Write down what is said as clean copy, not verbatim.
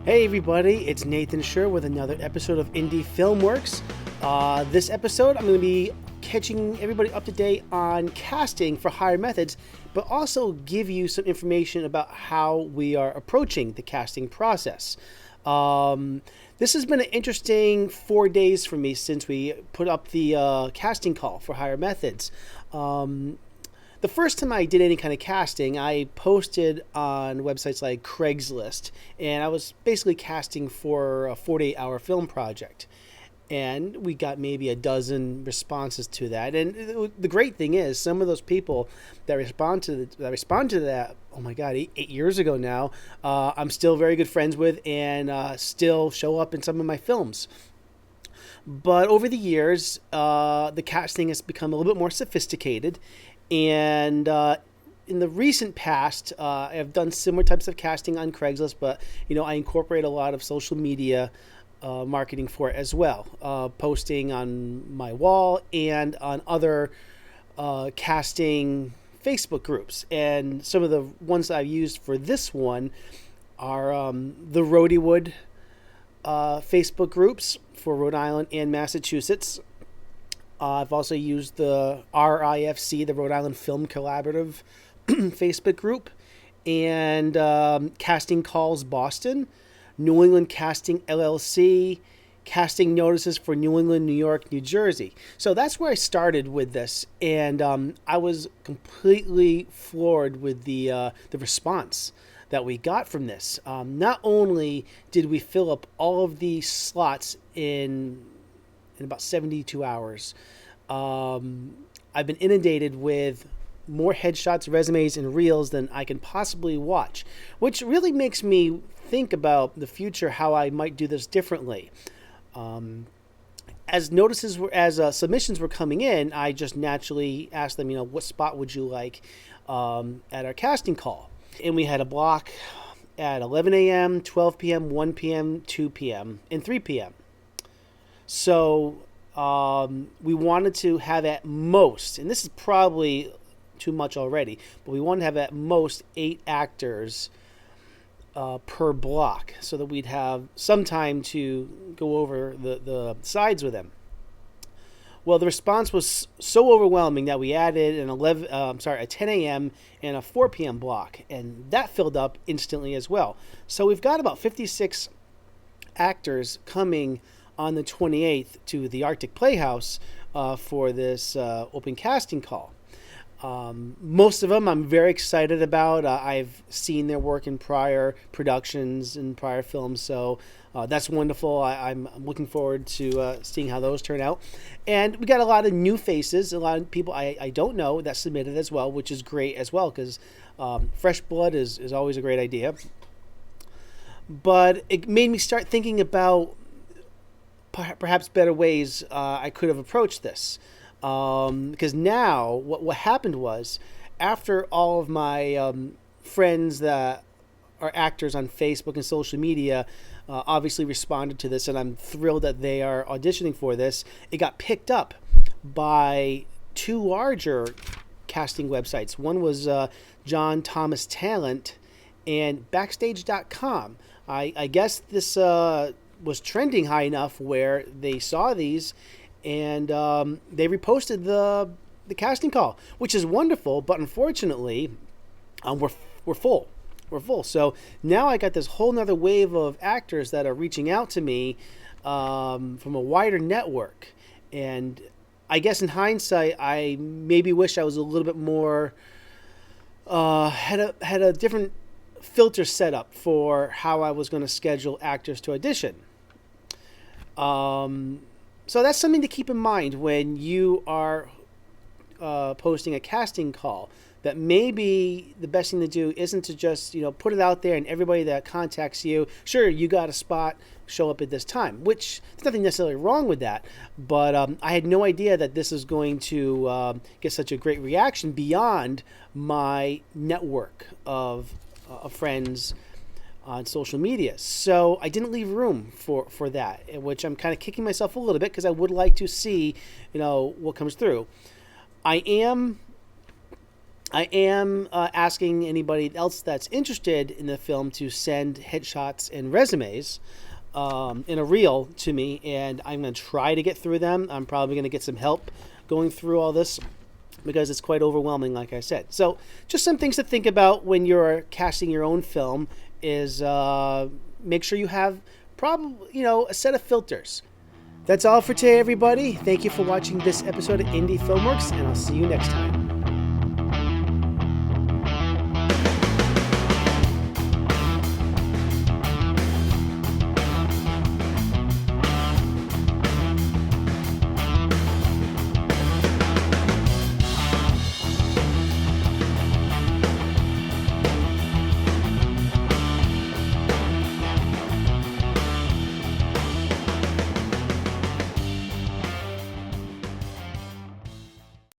Hey everybody, it's Nathan Scher with another episode of Indie Filmworks. This episode, I'm going to be catching everybody up to date on casting for hire methods, but also give you some information about how we are approaching the casting process. This has been an interesting 4 days for me since we put up the casting call for hire methods. The first time I did any kind of casting, I posted on websites like Craigslist, and I was basically casting for a 48-hour film project. And we got maybe a dozen responses to that. And the great thing is, some of those people that respond to that, oh my God, 8 years ago now, I'm still very good friends with and still show up in some of my films. But over the years, the casting has become a little bit more sophisticated. And in the recent past, I've done similar types of casting on Craigslist, but I incorporate a lot of social media marketing for it as well, posting on my wall and on other casting Facebook groups. And some of the ones that I've used for this one are the Rhodywood Facebook groups for Rhode Island and Massachusetts. I've also used the RIFC, the Rhode Island Film Collaborative Facebook group, and Casting Calls Boston, New England Casting LLC, Casting Notices for New England, New York, New Jersey. So that's where I started with this, and I was completely floored with the response that we got from this. Not only did we fill up all of the slots in about 72 hours. I've been inundated with more headshots, resumes, and reels than I can possibly watch, which really makes me think about the future, how I might do this differently. As submissions were coming in, I just naturally asked them, what spot would you like at our casting call? And we had a block at 11 a.m., 12 p.m., 1 p.m., 2 p.m., and 3 p.m. So we wanted to have at most, and this is probably too much already, but we wanted to have at most 8 actors per block so that we'd have some time to go over the sides with them. Well, the response was so overwhelming that we added a 10 a.m. and a 4 p.m. block, and that filled up instantly as well. So we've got about 56 actors coming on the 28th to the Arctic Playhouse for this open casting call. Most of them I'm very excited about. I've seen their work in prior productions and prior films, so that's wonderful. I'm looking forward to seeing how those turn out. And we got a lot of new faces, a lot of people I don't know that submitted as well, which is great as well, because fresh blood is always a great idea. But it made me start thinking about perhaps better ways I could have approached this. Because now what happened was, after all of my friends that are actors on Facebook and social media obviously responded to this, and I'm thrilled that they are auditioning for this, it got picked up by 2 larger casting websites. One was John Thomas Talent and Backstage.com. I guess this was trending high enough where they saw these and they reposted the casting call, which is wonderful. But unfortunately, we're full. We're full. So now I got this whole nother wave of actors that are reaching out to me from a wider network. And I guess in hindsight, I maybe wish I was a little bit more had a different filter set up for how I was going to schedule actors to audition. So that's something to keep in mind when you are posting a casting call, that maybe the best thing to do isn't to just, put it out there and everybody that contacts you, sure, you got a spot, show up at this time, which there's nothing necessarily wrong with that. But I had no idea that this is going to get such a great reaction beyond my network of friends on social media. So I didn't leave room for that, which I'm kind of kicking myself a little bit, because I would like to see, what comes through. I am I am asking anybody else that's interested in the film to send headshots and resumes in a reel to me, and I'm going to try to get through them. I'm probably going to get some help going through all this because it's quite overwhelming, like I said. So just some things to think about when you're casting your own film is make sure you have probably, a set of filters. That's all for today, everybody. Thank you for watching this episode of Indie Filmworks, and I'll see you next time.